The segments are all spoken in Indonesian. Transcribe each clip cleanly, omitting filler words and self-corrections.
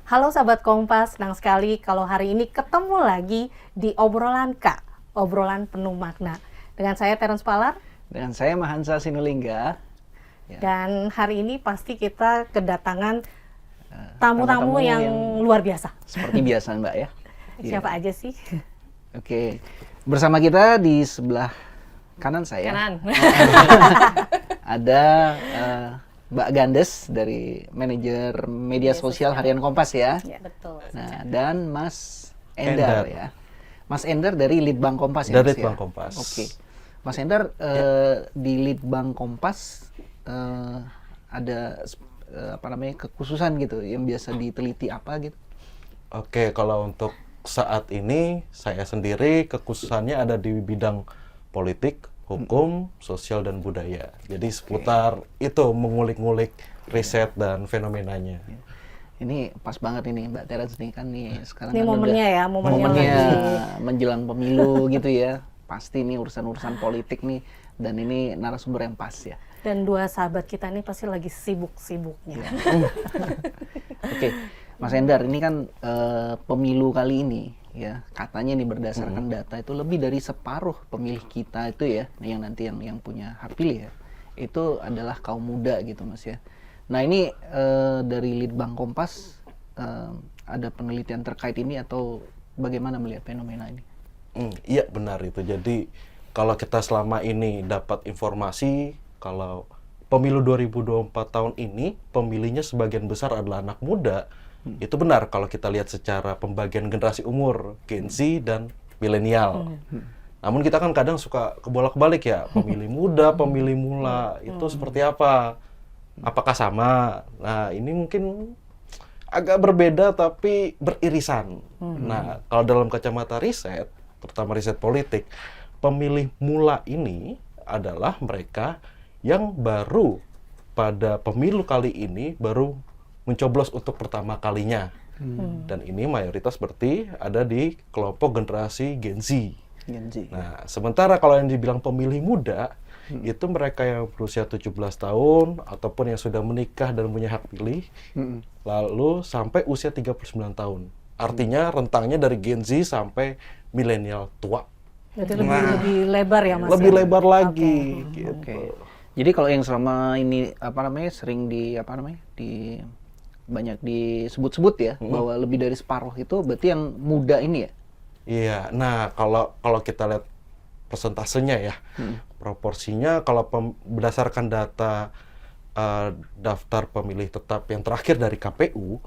Halo sahabat Kompas, senang sekali kalau hari ini ketemu lagi di obrolan Kak, obrolan penuh makna. Dengan saya Terence Palar. Dengan saya Mahansa Sinulinga. Ya. Dan hari ini pasti kita kedatangan tamu-tamu yang luar biasa. Seperti biasa Mbak ya. Siapa aja sih? Oke, bersama kita di sebelah kanan saya. Kanan. Ada Mbak Gandes dari manajer media sosial Harian Kompas ya. Ya betul. Nah, dan Mas Endar ya. Mas Endar dari Litbang Kompas ya. Dari Litbang Kompas. Oke. Mas Endar di Litbang Kompas ada kekhususan gitu yang biasa diteliti apa gitu? Oke, kalau untuk saat ini saya sendiri kekhususannya ada di bidang politik, hukum, sosial dan budaya. Jadi seputar itu mengulik-ngulik riset dan fenomenanya. Ini pas banget ini Mbak Terence nih kan nih sekarang ini kan momennya ya, momennya menjelang pemilu gitu ya. Pasti ini urusan-urusan politik nih dan ini narasumber yang pas ya. Dan dua sahabat kita ini pasti lagi sibuk-sibuknya. Oke, Mas Endar ini kan pemilu kali ini ya katanya nih berdasarkan data itu lebih dari separuh pemilih kita itu ya yang nanti yang punya hak pilih ya itu adalah kaum muda gitu Mas ya. Nah ini dari Litbang Kompas ada penelitian terkait ini atau bagaimana melihat fenomena ini? Iya benar itu. Jadi kalau kita selama ini dapat informasi kalau pemilu 2024 tahun ini pemilihnya sebagian besar adalah anak muda. Itu benar kalau kita lihat secara pembagian generasi umur, Gen Z dan milenial. Namun kita kan kadang suka kebolak-balik ya, pemilih muda, pemilih mula, itu seperti apa? Apakah sama? Nah, ini mungkin agak berbeda tapi beririsan. Nah, kalau dalam kacamata riset, terutama riset politik, pemilih mula ini adalah mereka yang baru pada pemilu kali ini baru mencoblos untuk pertama kalinya. Dan ini mayoritas berarti ada di kelompok generasi Gen Z. Nah, sementara kalau yang dibilang pemilih muda, itu mereka yang berusia 17 tahun, ataupun yang sudah menikah dan punya hak pilih, lalu sampai usia 39 tahun. Artinya rentangnya dari Gen Z sampai milenial tua. Jadi lebih lebar ya Mas? Lebih ya? lebar lagi. Gitu. Oke. Jadi kalau yang selama ini sering banyak disebut-sebut ya bahwa lebih dari separuh itu berarti yang muda ini ya? Iya. Nah, kalau kita lihat persentasenya ya, proporsinya kalau berdasarkan data daftar pemilih tetap yang terakhir dari KPU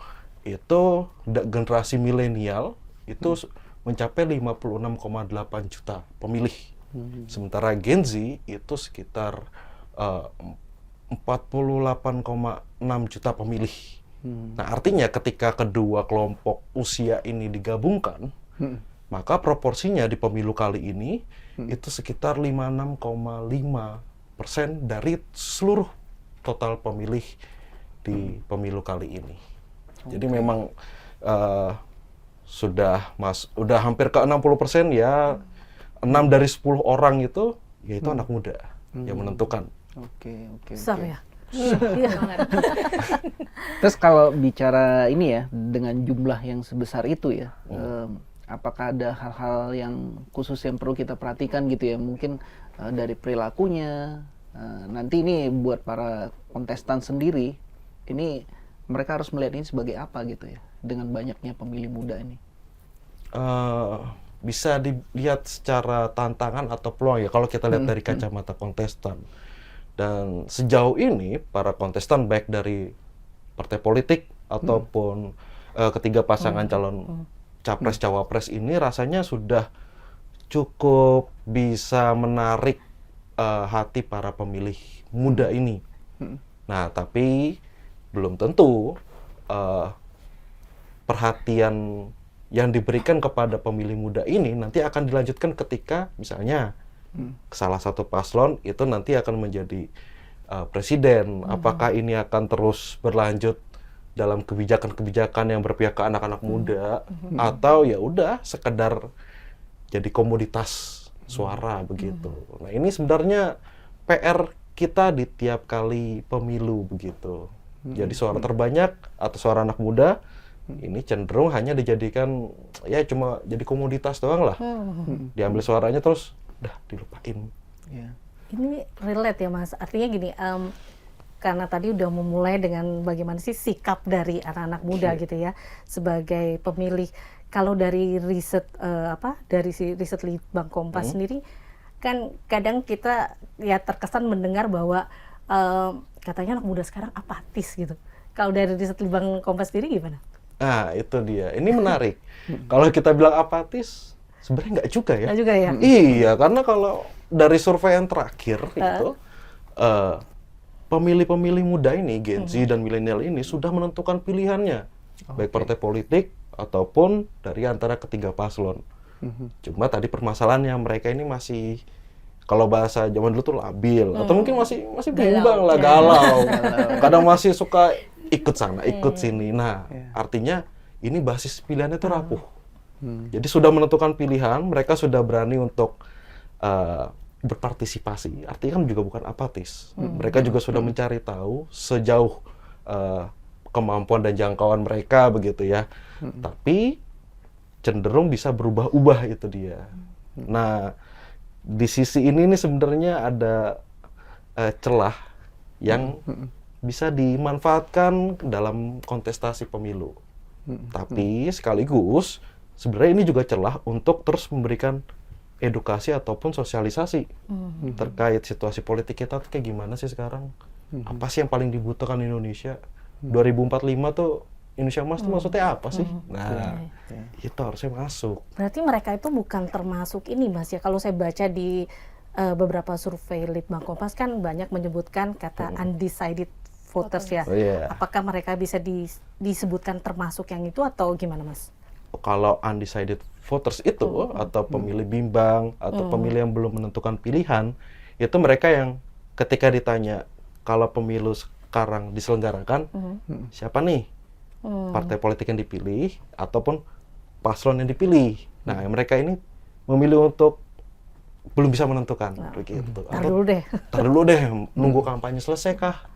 itu generasi milenial itu mencapai 56,8 juta pemilih. Sementara Gen Z itu sekitar 48,6 juta pemilih. Nah, artinya ketika kedua kelompok usia ini digabungkan, maka proporsinya di pemilu kali ini itu sekitar 56,5% dari seluruh total pemilih di pemilu kali ini. Jadi memang sudah hampir ke 60% ya, 6 dari 10 orang itu yaitu anak muda yang menentukan. Oke. Besar ya? Iya banget. Terus kalau bicara ini ya dengan jumlah yang sebesar itu ya, apakah ada hal-hal yang khusus yang perlu kita perhatikan gitu ya? Mungkin dari perilakunya. Nanti ini buat para kontestan sendiri, ini mereka harus melihat ini sebagai apa gitu ya? Dengan banyaknya pemilih muda ini. Bisa dilihat secara tantangan atau peluang ya kalau kita lihat dari kacamata kontestan. Dan sejauh ini para kontestan baik dari partai politik ataupun ketiga pasangan calon capres cawapres ini rasanya sudah cukup bisa menarik hati para pemilih muda ini. Nah, tapi belum tentu perhatian yang diberikan kepada pemilih muda ini nanti akan dilanjutkan ketika misalnya salah satu paslon itu nanti akan menjadi presiden. Apakah ini akan terus berlanjut dalam kebijakan-kebijakan yang berpihak ke anak-anak muda atau ya udah sekedar jadi komoditas suara begitu. Nah, ini sebenarnya PR kita di tiap kali pemilu begitu. Jadi suara terbanyak atau suara anak muda ini cenderung hanya dijadikan ya cuma jadi komoditas doang lah. Diambil suaranya terus udah dilupain. Ya. Ini relate ya Mas, artinya gini, karena tadi udah memulai dengan bagaimana sih sikap dari anak-anak muda gitu ya sebagai pemilih. Kalau dari riset dari si riset Litbang Kompas sendiri kan kadang kita ya terkesan mendengar bahwa katanya anak muda sekarang apatis gitu. Kalau dari riset Litbang Kompas sendiri gimana? Nah, itu dia. Ini menarik. Kalau kita bilang apatis, sebenarnya nggak juga ya. Nggak juga ya? Iya, karena kalau dari survei yang terakhir itu, pemilih-pemilih muda ini, Gen Z dan milenial ini sudah menentukan pilihannya. Baik partai politik ataupun dari antara ketiga paslon. Cuma tadi permasalahannya mereka ini masih, kalau bahasa zaman dulu tuh labil, atau mungkin masih bimbang lah, galau. Kadang masih suka ikut sana, ikut sini. Nah, artinya ini basis pilihannya itu rapuh. Jadi sudah menentukan pilihan, mereka sudah berani untuk berpartisipasi. Artinya kan juga bukan apatis. Mereka juga sudah mencari tahu sejauh kemampuan dan jangkauan mereka begitu ya. Tapi cenderung bisa berubah-ubah itu dia. Nah, di sisi ini nih sebenarnya ada celah yang bisa dimanfaatkan dalam kontestasi pemilu. Tapi sekaligus sebenarnya ini juga celah untuk terus memberikan edukasi ataupun sosialisasi terkait situasi politik kita tuh kayak gimana sih sekarang. Apa sih yang paling dibutuhkan Indonesia? 2045 tuh Indonesia Emas tuh maksudnya apa sih? Nah, itu harusnya masuk. Berarti mereka itu bukan termasuk ini Mas ya. Kalau saya baca di beberapa survei Litbang Kompas kan banyak menyebutkan kata undecided voters ya. Apakah mereka bisa disebutkan termasuk yang itu atau gimana Mas? Kalau undecided voters itu atau pemilih bimbang atau pemilih yang belum menentukan pilihan, itu mereka yang ketika ditanya kalau pemilu sekarang diselenggarakan, siapa nih partai politik yang dipilih ataupun paslon yang dipilih. Nah, mereka ini memilih untuk belum bisa menentukan begitu. Tar dulu deh, nunggu kampanye selesai kah?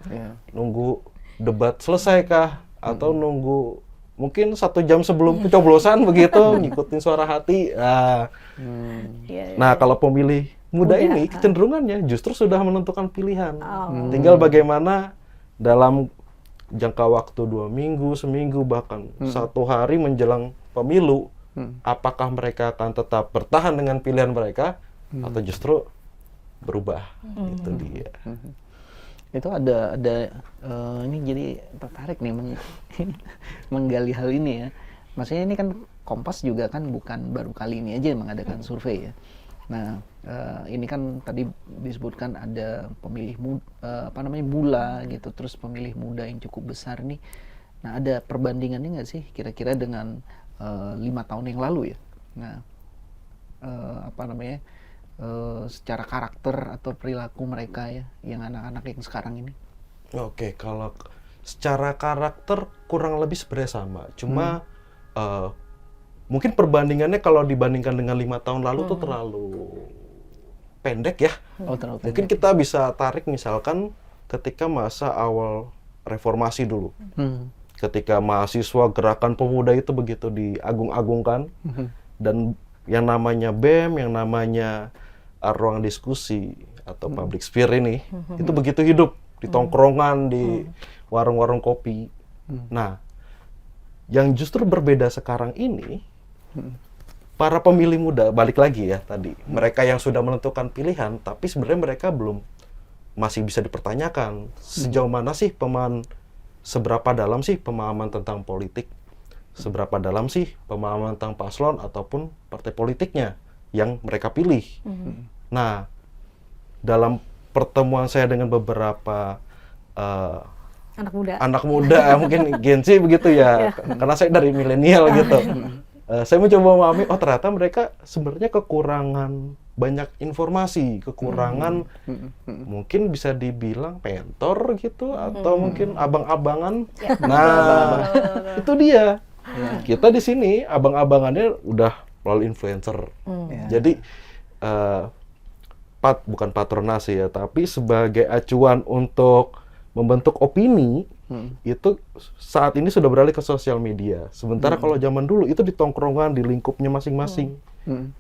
Nunggu debat selesai kah? Atau nunggu mungkin 1 jam sebelum pencoblosan begitu, ngikutin suara hati. Nah, kalau pemilih muda ini kecenderungannya justru sudah menentukan pilihan. Tinggal bagaimana dalam jangka waktu 2 minggu, seminggu, bahkan 1 hari menjelang pemilu, apakah mereka akan tetap bertahan dengan pilihan mereka atau justru berubah. Itu dia. Itu ada ini jadi tertarik nih menggali hal ini ya. Maksudnya ini kan Kompas juga kan bukan baru kali ini aja mengadakan survei ya. Nah, ini kan tadi disebutkan ada pemilih mula gitu, terus pemilih muda yang cukup besar nih. Nah, ada perbandingannya nggak sih kira-kira dengan 5 tahun yang lalu ya? Nah, secara karakter atau perilaku mereka ya, yang anak-anak yang sekarang ini? Oke, kalau secara karakter kurang lebih sebenarnya sama. Cuma mungkin perbandingannya kalau dibandingkan dengan 5 tahun lalu tuh terlalu pendek ya. Terlalu pendek. Mungkin kita bisa tarik misalkan ketika masa awal reformasi dulu. Ketika mahasiswa gerakan pemuda itu begitu diagung-agungkan dan yang namanya BEM, yang namanya ruang diskusi atau public sphere ini itu begitu hidup di tongkrongan, di warung-warung kopi. Nah, yang justru berbeda sekarang ini, para pemilih muda, balik lagi ya tadi, mereka yang sudah menentukan pilihan, tapi sebenarnya mereka masih bisa dipertanyakan sejauh mana sih seberapa dalam sih pemahaman tentang politik, seberapa dalam sih pemahaman tentang paslon ataupun partai politiknya yang mereka pilih. Nah, dalam pertemuan saya dengan beberapa anak muda mungkin Gen Z begitu ya, karena saya dari milenial gitu. Saya mencoba memahami, ternyata mereka sebenarnya kekurangan banyak informasi, kekurangan mungkin bisa dibilang pentor gitu, atau mungkin abang-abangan. Nah, itu dia. Kita di sini abang-abangannya udah melalui influencer. Jadi bukan patronasi ya, tapi sebagai acuan untuk membentuk opini, itu saat ini sudah beralih ke sosial media. Sementara kalau zaman dulu itu di tongkrongan, di lingkupnya masing-masing,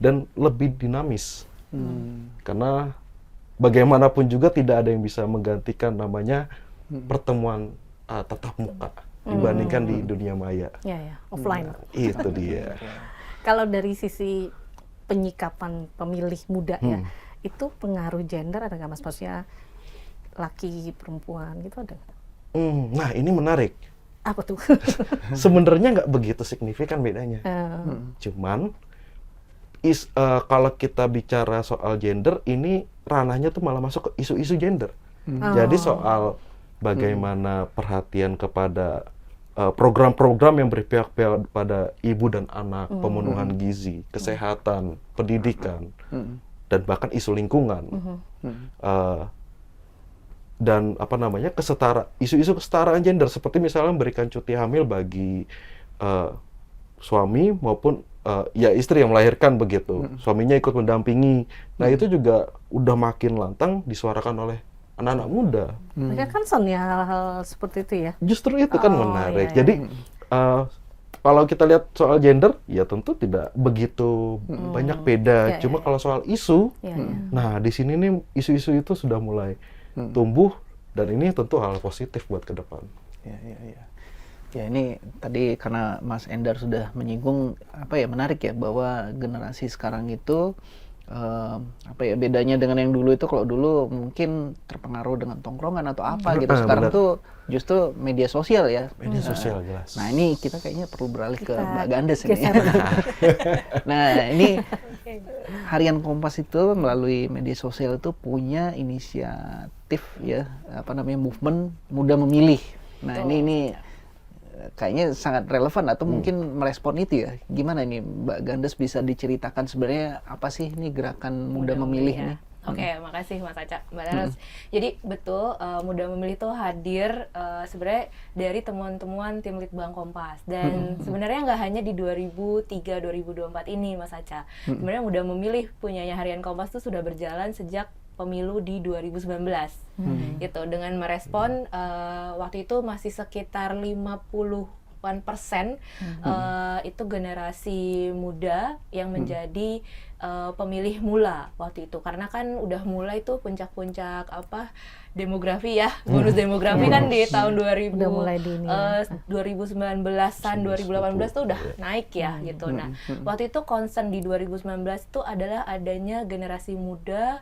dan lebih dinamis. Karena bagaimanapun juga tidak ada yang bisa menggantikan namanya pertemuan tatap muka dibandingkan di dunia maya. Ya, offline. Itu dia. Kalau dari sisi penyikapan pemilih muda ya, itu pengaruh gender ada nggak Mas? Maksudnya laki, perempuan gitu ada nggak? Nah, ini menarik. Apa tuh? Sebenarnya nggak begitu signifikan bedanya. Cuman kalau kita bicara soal gender, ini ranahnya tuh malah masuk ke isu-isu gender. Jadi soal bagaimana perhatian kepada program-program yang berpihak pada ibu dan anak, pemenuhan gizi, kesehatan, pendidikan, dan bahkan isu lingkungan, dan isu-isu kesetaraan gender, seperti misalnya memberikan cuti hamil bagi suami maupun istri yang melahirkan begitu, suaminya ikut mendampingi. Nah itu juga udah makin lantang disuarakan oleh anak-anak muda. Mereka kan son ya hal-hal seperti itu ya. Justru itu kan menarik. Iya. Jadi kalau kita lihat soal gender, ya tentu tidak begitu banyak beda. Cuma kalau soal isu, nah di sini nih isu-isu itu sudah mulai tumbuh, dan ini tentu hal positif buat ke depan. Ya ini tadi karena Mas Endar sudah menyinggung menarik ya, bahwa generasi sekarang itu bedanya dengan yang dulu itu. Kalau dulu mungkin terpengaruh dengan tongkrongan atau apa gitu, sekarang benar. tuh justru media sosial ya. Media sosial jelas. Nah ini kita kayaknya perlu beralih ke Mbak Gandes ini. Nah ini Harian Kompas itu melalui media sosial itu punya inisiatif ya, movement Muda Memilih. Nah ini kayaknya sangat relevan atau mungkin merespon itu ya. Gimana ini Mbak Gandes, bisa diceritakan sebenarnya apa sih ini gerakan Muda Memilih ini? Oke, makasih Mas Aca, Mbak Laras. Jadi betul, Muda Memilih itu hadir sebenarnya dari temuan-temuan tim Litbang Kompas. Dan sebenarnya nggak hanya di 2003-2024 ini Mas Aca. Sebenarnya Muda Memilih punyanya Harian Kompas itu sudah berjalan sejak pemilu di 2019 gitu, dengan merespon waktu itu masih sekitar 50% itu generasi muda yang menjadi pemilih mula waktu itu, karena kan udah mulai tuh puncak-puncak demografi ya, bonus demografi kan di tahun 2000 Udah mulai di ini ya. 2019-an 2018 tuh udah naik ya gitu. Nah, waktu itu concern di 2019 itu adalah adanya generasi muda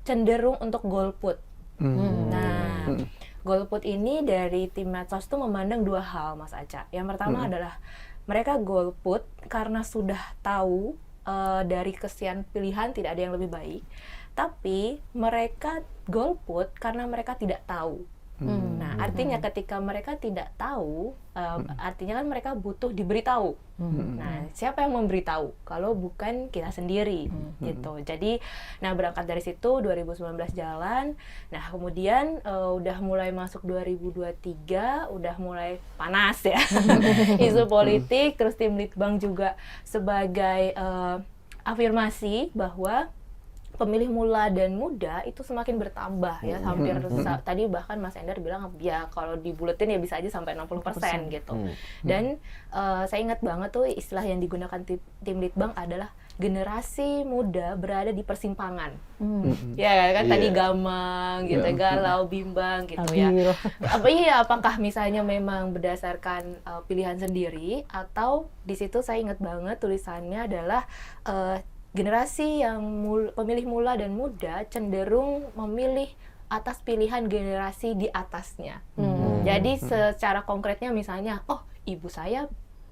cenderung untuk golput. Nah, golput ini dari tim medsos tuh memandang dua hal Mas Aca. Yang pertama adalah mereka golput karena sudah tahu dari kesekian pilihan tidak ada yang lebih baik, tapi mereka golput karena mereka tidak tahu. Nah, artinya ketika mereka tidak tahu, artinya kan mereka butuh diberitahu. Nah, siapa yang memberitahu kalau bukan kita sendiri gitu. Jadi, nah berangkat dari situ 2019 jalan. Nah, kemudian udah mulai masuk 2023, udah mulai panas ya isu politik. Terus tim Litbang juga sebagai afirmasi bahwa pemilih mula dan muda itu semakin bertambah ya, hampir tadi bahkan Mas Endar bilang ya kalau dibuletin ya bisa aja sampai 60% gitu. Dan saya ingat banget tuh istilah yang digunakan tim Litbang adalah generasi muda berada di persimpangan. Ya kan tadi gamang gitu, galau, bimbang gitu ya. Apakah misalnya memang berdasarkan pilihan sendiri, atau di situ saya ingat banget tulisannya adalah generasi yang pemilih mula dan muda cenderung memilih atas pilihan generasi di atasnya. Jadi secara konkretnya misalnya, oh ibu saya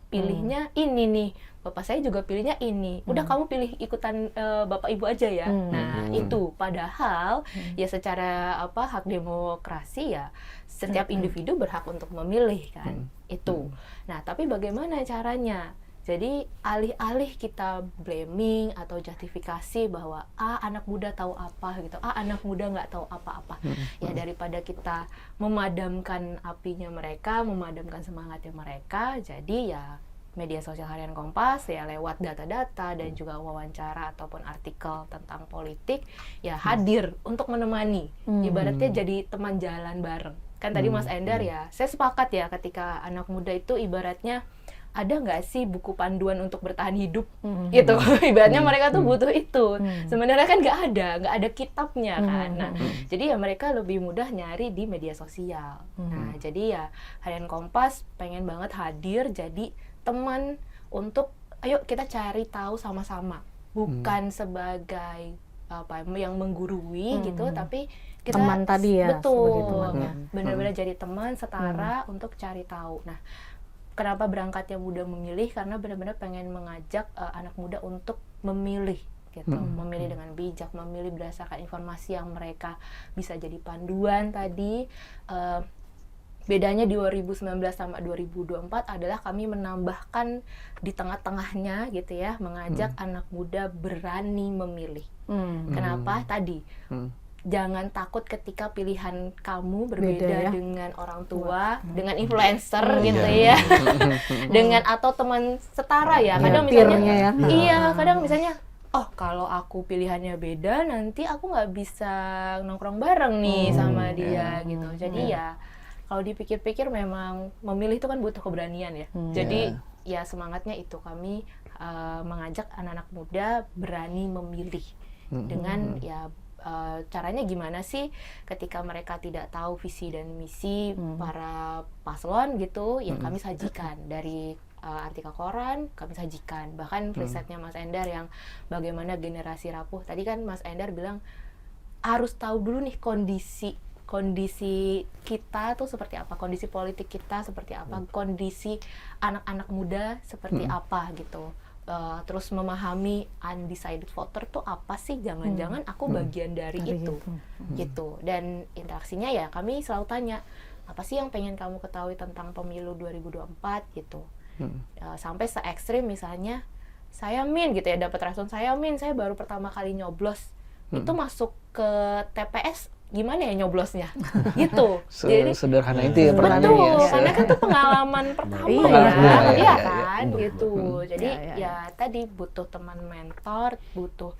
pilihnya ini nih, bapak saya juga pilihnya ini. Udah kamu pilih ikutan bapak ibu aja ya. Nah itu padahal ya secara hak demokrasi ya setiap individu berhak untuk memilih kan itu. Nah tapi bagaimana caranya? Jadi alih-alih kita blaming atau justifikasi bahwa anak muda tahu apa gitu, anak muda nggak tahu apa-apa, ya daripada kita memadamkan apinya mereka, memadamkan semangatnya mereka, jadi ya media sosial Harian Kompas ya lewat data-data dan juga wawancara ataupun artikel tentang politik ya hadir untuk menemani, ibaratnya jadi teman jalan bareng kan tadi Mas Endar ya, saya sepakat ya ketika anak muda itu ibaratnya ada nggak sih buku panduan untuk bertahan hidup gitu, ibaratnya mereka tuh butuh itu, sebenarnya kan nggak ada kitabnya kan. Nah jadi ya mereka lebih mudah nyari di media sosial. Nah jadi ya Harian Kompas pengen banget hadir jadi teman untuk ayo kita cari tahu sama-sama, bukan sebagai apa yang menggurui gitu, tapi kita Teman tadi ya, sebagai betul temannya. benar-benar jadi teman setara untuk cari tahu. Nah kenapa berangkatnya muda memilih, karena benar-benar pengen mengajak anak muda untuk memilih gitu, memilih dengan bijak, memilih berdasarkan informasi yang mereka bisa jadi panduan tadi. Bedanya di 2019 sama 2024 adalah kami menambahkan di tengah-tengahnya gitu ya, mengajak anak muda berani memilih. Kenapa? Tadi jangan takut ketika pilihan kamu berbeda Beda ya. dengan orang tua, dengan influencer gitu ya, dengan atau teman setara ya. Kadang misalnya, peer-nya ya. iya, kadang misalnya, oh kalau aku pilihannya beda, nanti aku nggak bisa nongkrong bareng nih sama dia gitu. Jadi ya, kalau dipikir-pikir memang memilih itu kan butuh keberanian ya. Jadi ya semangatnya itu kami mengajak anak-anak muda berani memilih dengan ya. Caranya gimana sih ketika mereka tidak tahu visi dan misi para paslon gitu, ya kami sajikan dari artikel koran, kami sajikan bahkan risetnya Mas Endar yang bagaimana generasi rapuh. Tadi kan Mas Endar bilang harus tahu dulu nih kondisi kita tuh seperti apa, kondisi politik kita seperti apa, kondisi anak-anak muda seperti apa gitu. Terus memahami undecided voter tuh apa sih, jangan-jangan aku bagian dari itu gitu. Dan interaksinya ya kami selalu tanya, apa sih yang pengen kamu ketahui tentang pemilu 2024 gitu. Sampai se-ekstrim misalnya saya gitu ya, dapat respon saya baru pertama kali nyoblos itu masuk ke TPS, gimana ya nyoblosnya gitu. Jadi Sederhana itu ya betul, pertanyaannya. karena kan itu pengalaman pertama Iya, ya iya, kan gitu. Jadi Iya. ya tadi butuh teman mentor, butuh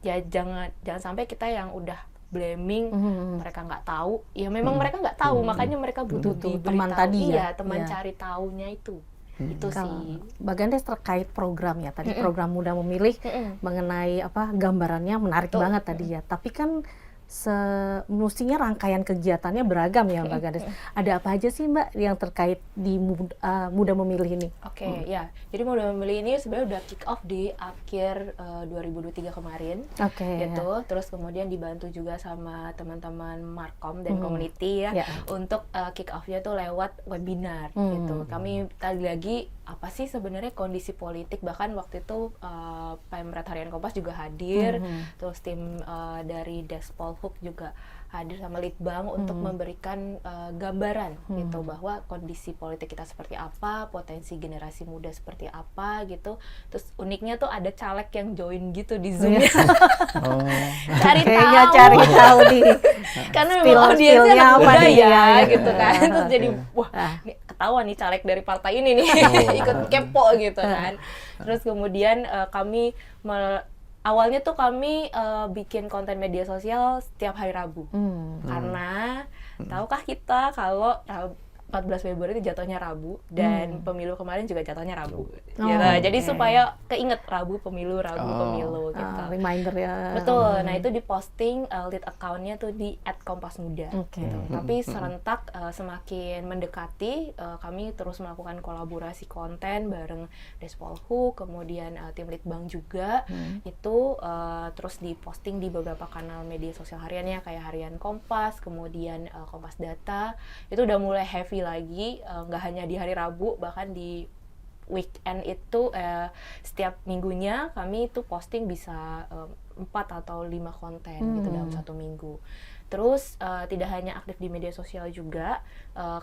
ya jangan sampai kita yang udah blaming mereka nggak tahu. Ya memang mereka nggak tahu, makanya mereka butuh Butuh diberitahu. teman tadi ya. Iya, teman Iya. cari taunya itu. Itu Kalau sih. Mbak Gandes terkait program ya tadi, program Muda Memilih mengenai apa gambarannya menarik Betul. banget tadi ya. Tapi kan mestinya rangkaian kegiatannya beragam ya Mbak Gandes. Ada apa aja sih Mbak yang terkait di Muda Memilih ini? Oke, ya. Jadi Muda Memilih ini sebenarnya udah kick off di akhir 2023 kemarin. Oke. Gitu. Terus kemudian dibantu juga sama teman-teman Markom dan community ya, Ya. untuk kick off-nya tuh lewat webinar gitu. Kami tadi lagi apa sih sebenarnya kondisi politik, bahkan waktu itu Pemret Harian Kompas juga hadir, terus tim dari Despolhuk juga hadir sama Litbang untuk memberikan gambaran gitu bahwa kondisi politik kita seperti apa, potensi generasi muda seperti apa gitu. Terus uniknya tuh ada caleg yang join gitu di Zoom-nya. Cari Kayaknya tahu. cari tahu di Karena memang spill-spillnya audiensnya anak apa muda nih, ya, ya. gitu kan. Terus jadi wah, ini ketahuan nih caleg dari partai ini nih ikut kepo gitu kan. Terus kemudian kami awalnya tuh kami bikin konten media sosial setiap hari Rabu. Karena tahukah kita kalau 14 Februari itu jatuhnya Rabu dan pemilu kemarin juga jatuhnya Rabu. Gitu. Jadi oke. supaya keinget Rabu pemilu gitu. Reminder ya. Betul. Nah, itu diposting lead account-nya tuh di @kompasmuda. Oke. Gitu. Tapi serentak semakin mendekati kami terus melakukan kolaborasi konten bareng Despolhuk, kemudian tim Litbang juga. Itu terus diposting di beberapa kanal media sosial hariannya kayak Harian Kompas, kemudian Kompas Data. Itu udah mulai heavy lagi, nggak hanya di hari Rabu, bahkan di weekend itu setiap minggunya kami itu posting bisa 4 atau 5 konten gitu dalam satu minggu. Terus tidak hanya aktif di media sosial juga,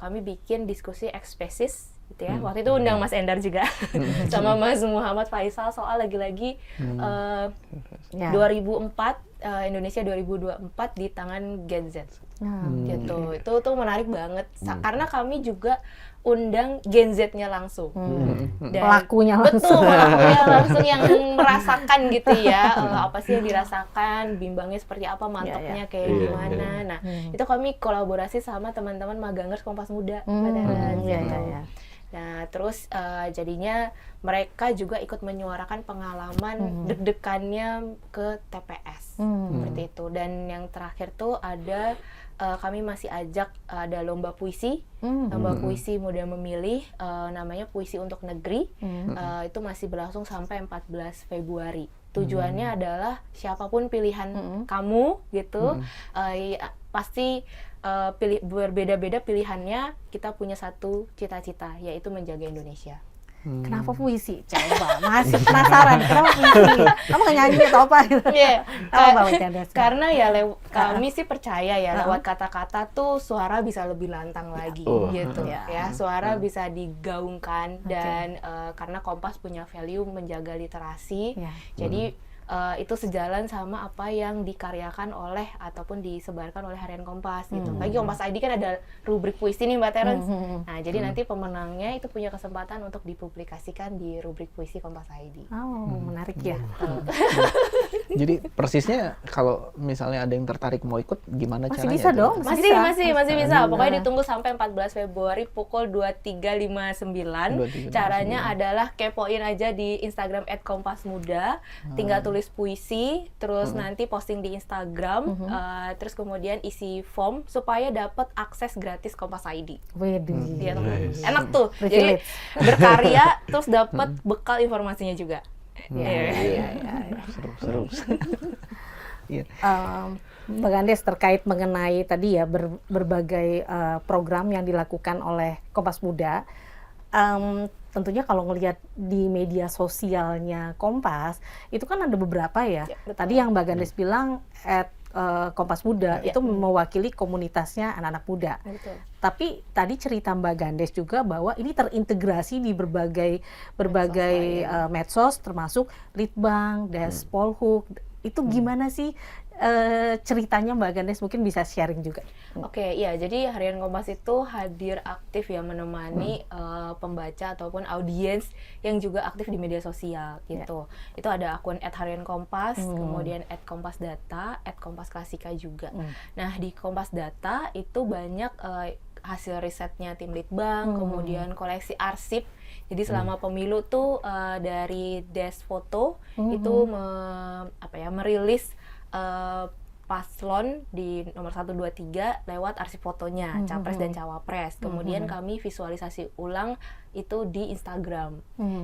kami bikin diskusi ekspesis gitu ya. Waktu itu undang Mas Endar juga sama Mas Muhammad Faisal soal lagi-lagi 2004 Indonesia 2024 di tangan Gen Z. gitu. Itu tuh menarik banget karena kami juga undang Gen Z-nya langsung. Dan Pelakunya langsung. Betul, pelakunya langsung yang merasakan gitu ya, apa sih yang dirasakan, bimbangnya seperti apa, mantapnya kayak gimana. Nah, itu kami kolaborasi sama teman-teman magangers Kompas Muda. Nah, terus jadinya mereka juga ikut menyuarakan pengalaman deg-degannya ke TPS seperti itu. Dan yang terakhir tuh ada kami masih ajak ada lomba puisi, lomba puisi muda memilih, namanya Puisi untuk Negeri. Itu masih berlangsung sampai 14 Februari. Tujuannya adalah siapapun pilihan kamu gitu, pasti berbeda-beda pilihannya, kita punya satu cita-cita, yaitu menjaga Indonesia. Kenapa puisi? Coba, masih penasaran. Kenapa puisi? Kamu nggak nyanyi atau apa? Karena ya kami sih percaya ya lewat kata-kata tuh suara bisa lebih lantang lagi gitu ya. Suara bisa digaungkan dan karena Kompas punya value menjaga literasi. Jadi itu sejalan sama apa yang dikaryakan oleh ataupun disebarkan oleh Harian Kompas gitu. Lagi Kompas ID kan ada rubrik puisi nih Mbak Terence. Nah, jadi nanti pemenangnya itu punya kesempatan untuk dipublikasikan di rubrik puisi Kompas ID. Oh, menarik ya. Jadi persisnya kalau misalnya ada yang tertarik mau ikut gimana Masih caranya? bisa dong? Masih bisa. Pokoknya ditunggu sampai 14 Februari pukul 23.59. Caranya adalah kepoin aja di Instagram @kompasmuda. Tinggal tulis puisi, terus nanti posting di Instagram, terus kemudian isi form supaya dapat akses gratis Kompas ID. Dia enak tuh. Jadi berkarya terus dapat bekal informasinya juga. Seru. Mbak Gandes, terkait mengenai tadi ya berbagai program yang dilakukan oleh Kompas Muda, tentunya kalau ngelihat di media sosialnya Kompas itu kan ada beberapa ya. Tadi yang Mbak Gandes bilang Kompas Muda itu mewakili komunitasnya anak-anak muda. Tapi tadi cerita Mbak Gandes juga bahwa ini terintegrasi di berbagai medsos termasuk Litbang, Polhuk. Itu gimana sih ceritanya Mbak Gandes, mungkin bisa sharing juga. Oke, iya. Jadi Harian Kompas itu hadir aktif ya menemani pembaca ataupun audiens yang juga aktif di media sosial gitu. Itu ada akun @hariankompas, kemudian @kompasdata, @kompasklasika juga. Nah, di Kompas Data itu banyak hasil risetnya tim Litbang, kemudian koleksi arsip. Jadi selama pemilu tuh dari Desfoto itu merilis paslon di nomor 1, 2, 3 lewat arsip fotonya, capres dan cawapres. Kemudian kami visualisasi ulang itu di Instagram,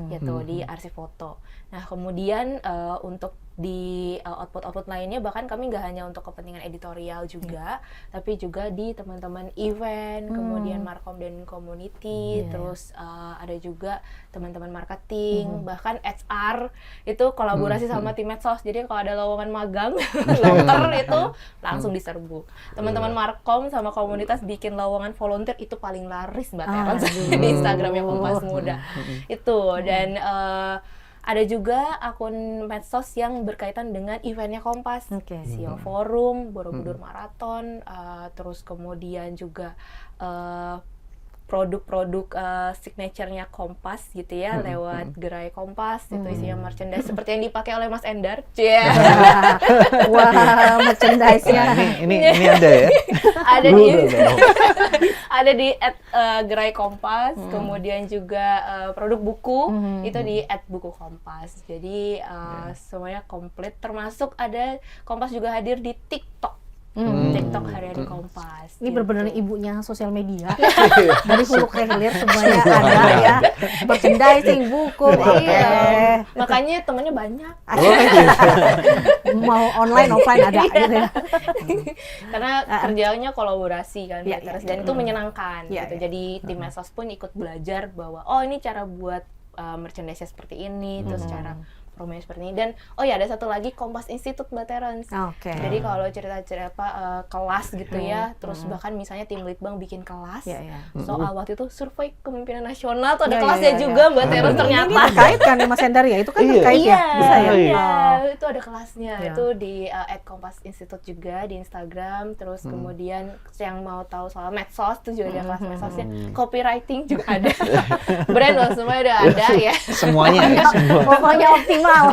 gitu, di arsip foto. Nah, kemudian untuk di output lainnya, bahkan kami nggak hanya untuk kepentingan editorial juga, tapi juga di teman-teman event, kemudian markom dan community, terus ada juga teman-teman marketing, bahkan HR itu kolaborasi sama tim medsos. Jadi kalau ada lowongan magang, loker itu langsung diserbu. Teman-teman markom sama komunitas bikin lowongan volunteer itu paling laris Mbak Terence di Instagramnya Kompas Muda. Itu dan ada juga akun medsos yang berkaitan dengan eventnya Kompas, SEO Forum, Borobudur Marathon, terus kemudian juga produk-produk signature-nya Kompas gitu ya, lewat gerai Kompas, itu isinya merchandise seperti yang dipakai oleh Mas Endar. Wah, merchandise-nya. Ini ada ya? Ada di gerai Kompas, kemudian juga produk buku itu di @bukukompas. Jadi semuanya komplit, termasuk ada Kompas juga hadir di TikTok. TikTok Harian Kompas. Ini benar-benar ibunya sosial media. Dari hulu ke hilir semuanya ada ya. Merchandising, buku. Makanya temannya banyak. Mau online, offline ada gitu ya. Karena kerjanya kolaborasi kan, dan itu menyenangkan gitu. Jadi tim medsos pun ikut belajar bahwa ini cara buat merchandise seperti ini, terus cara promonya seperti ini. Dan oh ya, ada satu lagi, Kompas Institute Mbak Terence. Oke. Jadi kalau cerita-cerita kelas gitu ya, terus bahkan misalnya tim Litbang bikin kelas Iya, iya. soal waktu itu survei kepemimpinan nasional tuh ada Iya, kelasnya iya, iya. juga Mbak Terence Ini ternyata. terkait kan ya Mas Endar ya? Itu kan Iya. terkait ya? Bisa ya? Iya, Oh. itu ada kelasnya. Iya. Itu di @Kompas Institute juga di Instagram. Terus kemudian yang mau tahu soal medsos itu juga ada kelas medsosnya. Copywriting juga ada. Brand loh, semua udah ada ya. Semuanya ya, semua. Pokoknya optimal.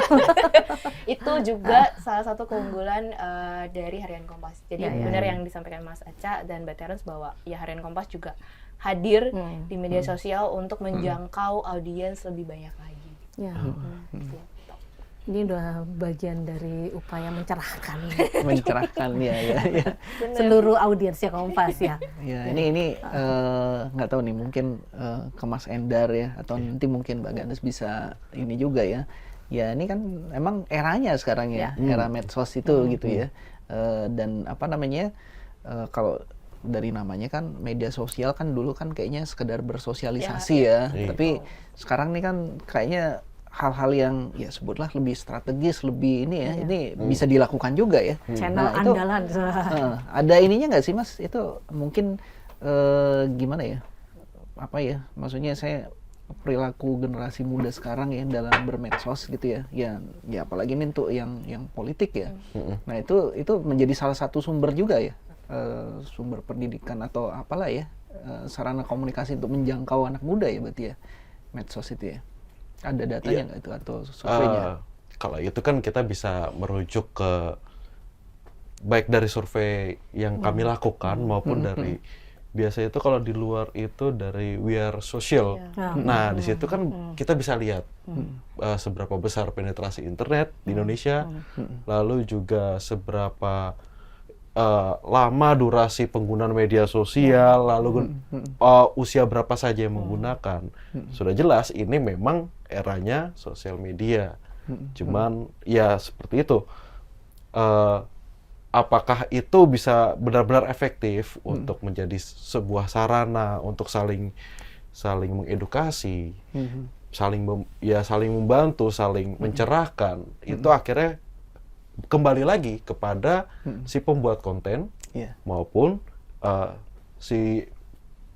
Itu juga salah satu keunggulan dari Harian Kompas. Jadi Ya, ya. benar yang disampaikan Mas Aca dan Mbak Terence bahwa ya Harian Kompas juga hadir di media sosial untuk menjangkau audiens lebih banyak lagi. Ya. Gitu. Ini udah bagian dari upaya mencerahkan Mencerahkan ya. seluruh audiensnya Kompas ya. Ya, ini nggak tahu nih, mungkin ke Mas Endar ya, atau nanti mungkin Mbak Ganes bisa ini juga ya. Ya ini kan emang eranya sekarang ya, era medsos itu gitu ya. Dan apa namanya, kalau dari namanya kan media sosial kan dulu kan kayaknya sekedar bersosialisasi ya. Tapi sekarang nih kan kayaknya hal-hal yang ya sebutlah lebih strategis, lebih ini ya, ini bisa dilakukan juga ya. Channel Nah, itu, andalan. ada ininya nggak sih Mas? Itu mungkin gimana ya? Apa ya? Maksudnya saya perilaku generasi muda sekarang ya dalam bermedsos gitu ya. Ya apalagi ini untuk yang politik ya. Nah, itu menjadi salah satu sumber juga ya. Sumber pendidikan atau apalah ya. Sarana komunikasi untuk menjangkau anak muda ya berarti ya. Medsos itu ya. Ada datanya nggak itu atau surveinya? Kalau itu kan kita bisa merujuk ke baik dari survei yang kami lakukan maupun dari biasanya itu kalau di luar itu dari We Are Social. Nah, di situ kan kita bisa lihat seberapa besar penetrasi internet di Indonesia, lalu juga seberapa lama durasi penggunaan media sosial, lalu usia berapa saja yang menggunakan. Sudah jelas ini memang eranya sosial media. Cuman ya seperti itu. Apakah itu bisa benar-benar efektif untuk menjadi sebuah sarana untuk saling mengedukasi, saling membantu, saling mencerahkan? Itu akhirnya kembali lagi kepada si pembuat konten maupun si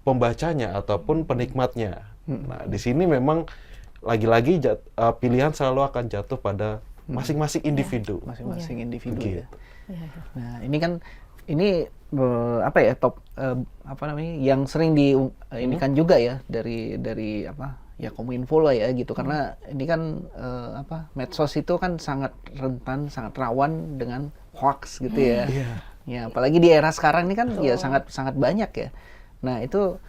pembacanya ataupun penikmatnya. Nah, di sini memang lagi-lagi pilihan selalu akan jatuh pada masing-masing individu. Masing-masing individu Gitu. ya. Nah, ini kan apa ya, apa namanya, yang sering ini kan juga ya dari apa ya, Kominfo lah ya gitu, karena ini kan apa, medsos itu kan sangat rentan, sangat rawan dengan hoax gitu ya. Ya apalagi di era sekarang ini kan ya sangat banyak ya. Nah, itu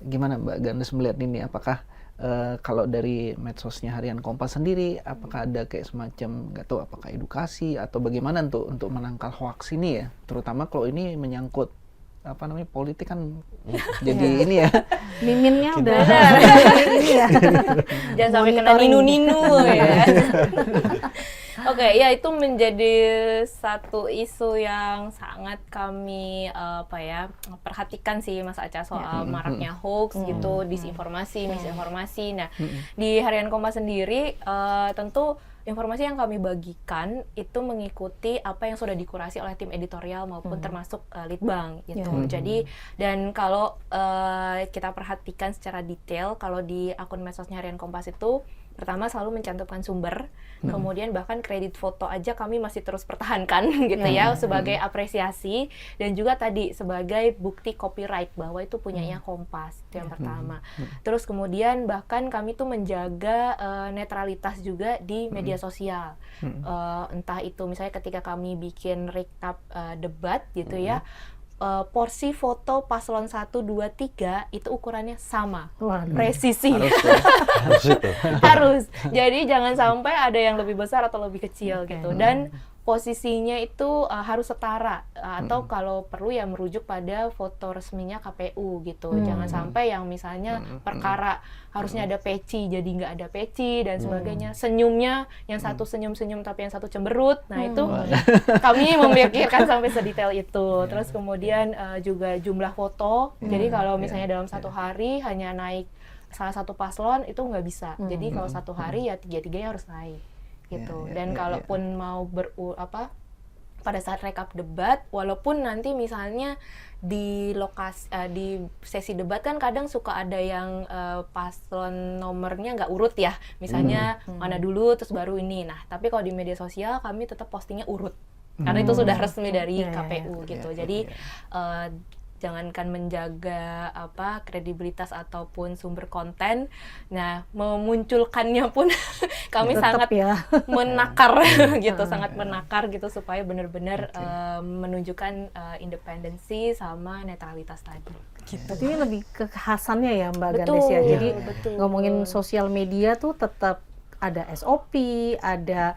gimana Mbak Ganes melihat ini? Apakah kalau dari medsosnya Harian Kompas sendiri, apakah ada kayak semacam, nggak tahu apakah edukasi atau bagaimana untuk menangkal hoax ini ya, terutama kalau ini menyangkut apa namanya, politik kan jadi ini ya. Miminnya udah ini ya. Jangan sampai kena ninu-ninu ya. Oke, ya itu menjadi satu isu yang sangat kami perhatikan sih Mas Aca, soal maraknya hoax gitu, disinformasi, misinformasi. Nah, di Harian Kompas sendiri tentu informasi yang kami bagikan itu mengikuti apa yang sudah dikurasi oleh tim editorial maupun termasuk Litbang gitu. Jadi, dan kalau kita perhatikan secara detail, kalau di akun medsosnya Harian Kompas itu pertama selalu mencantumkan sumber, kemudian bahkan kredit foto aja kami masih terus pertahankan gitu ya, sebagai apresiasi, dan juga tadi sebagai bukti copyright bahwa itu punyanya Kompas, itu yang pertama. Terus kemudian bahkan kami tuh menjaga netralitas juga di media sosial, entah itu misalnya ketika kami bikin recap debat gitu ya, porsi foto paslon 1, 2, 3 itu ukurannya sama, presisi. Harus. Jadi jangan sampai ada yang lebih besar atau lebih kecil gitu. Dan posisinya itu harus setara, atau kalau perlu ya merujuk pada foto resminya KPU gitu. Jangan sampai yang misalnya perkara harusnya ada peci jadi nggak ada peci dan sebagainya. Senyumnya yang satu senyum-senyum tapi yang satu cemberut. Nah, itu kami memikirkan sampai sedetail itu. Terus kemudian juga jumlah foto. Jadi kalau misalnya dalam satu hari hanya naik salah satu paslon itu nggak bisa. Jadi kalau satu hari ya tiga-tiganya harus naik. gitu. Ya, ya, Dan ya, kalaupun mau pada saat rekap debat, walaupun nanti misalnya di di sesi debat kan kadang suka ada yang paslon nomornya nggak urut ya, misalnya mana dulu terus baru ini. Nah, tapi kalau di media sosial kami tetap postingnya urut karena itu sudah resmi dari KPU gitu. Jadi jangankan menjaga kredibilitas ataupun sumber konten, nah memunculkannya pun kami Tetap sangat ya. menakar gitu, sangat menakar gitu supaya benar-benar menunjukkan independensi sama netralitas tadi. Gitu. Berarti ini lebih ke kekhasannya ya Mbak Betul, Gandes ya. Jadi betul. ngomongin sosial media tuh tetap ada SOP, ada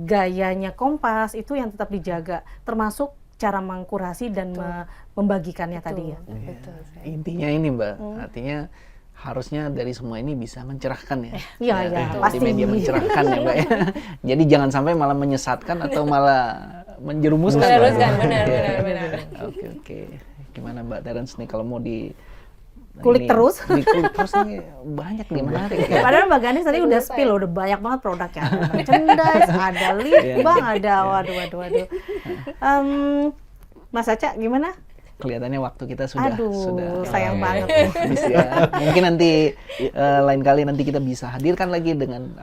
gayanya Kompas itu yang tetap dijaga, termasuk cara mengkurasi dan membagikannya tadi ya. Betul. Intinya ini Mbak, artinya harusnya dari semua ini bisa mencerahkan ya. Iya, Ya, iya, seperti pasti. media mencerahkan ya Mbak ya. Jadi jangan sampai malah menyesatkan atau malah menjerumuskan. Meneruskan, Mbak. benar. Oke. Gimana Mbak Terence nih kalau mau Kulik terus. Dikulik terus nih banyak nih menarik ya. Padahal Mbak Ganis tadi udah spill, udah banyak banget produknya. Ada merchandise, ada lip balm, ada waduh. Mas Aca gimana? Kelihatannya waktu kita sudah sayang banget. habis ya. Mungkin nanti lain kali nanti kita bisa hadirkan lagi dengan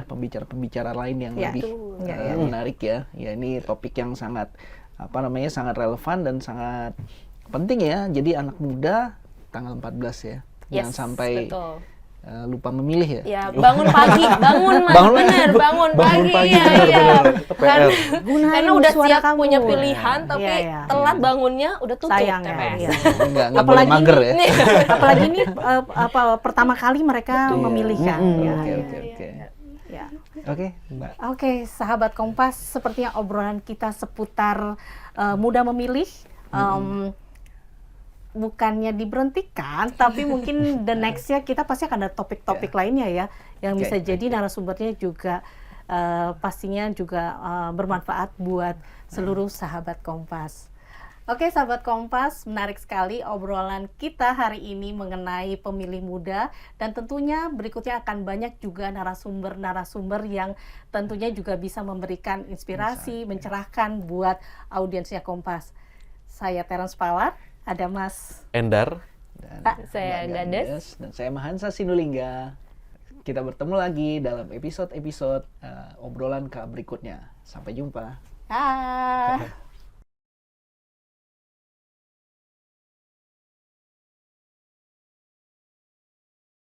pembicara-pembicara lain yang lebih menarik ya. Ya ini topik yang sangat sangat relevan dan sangat penting ya. Jadi anak muda tanggal 14 ya. Jangan sampai lupa memilih ya. Ya, bangun pagi, bangun pagi. Benar. PR. Karena udah siap punya pilihan tapi telat bangunnya udah tutup Sayang ya. TPS. Iya. Nggak boleh mager ya. Apalagi ini pertama kali mereka memilih kan. Oke. Ya. Oke, Mbak. Oke, sahabat Kompas, sepertinya obrolan kita seputar muda memilih bukannya diberhentikan, tapi mungkin the next-nya kita pasti akan ada topik-topik lainnya ya, yang bisa jadi narasumbernya juga pastinya juga bermanfaat buat seluruh sahabat Kompas. Oke, sahabat Kompas, menarik sekali obrolan kita hari ini mengenai pemilih muda, dan tentunya berikutnya akan banyak juga narasumber-narasumber yang tentunya juga bisa memberikan inspirasi, mencerahkan buat audiensnya Kompas. Saya Terence Pawar, ada Mas Endar. Dan Saya Mbak Gandes. Dan saya Mahansa Sinulinga. Kita bertemu lagi dalam episode-episode obrolan berikutnya. Sampai jumpa. Ah.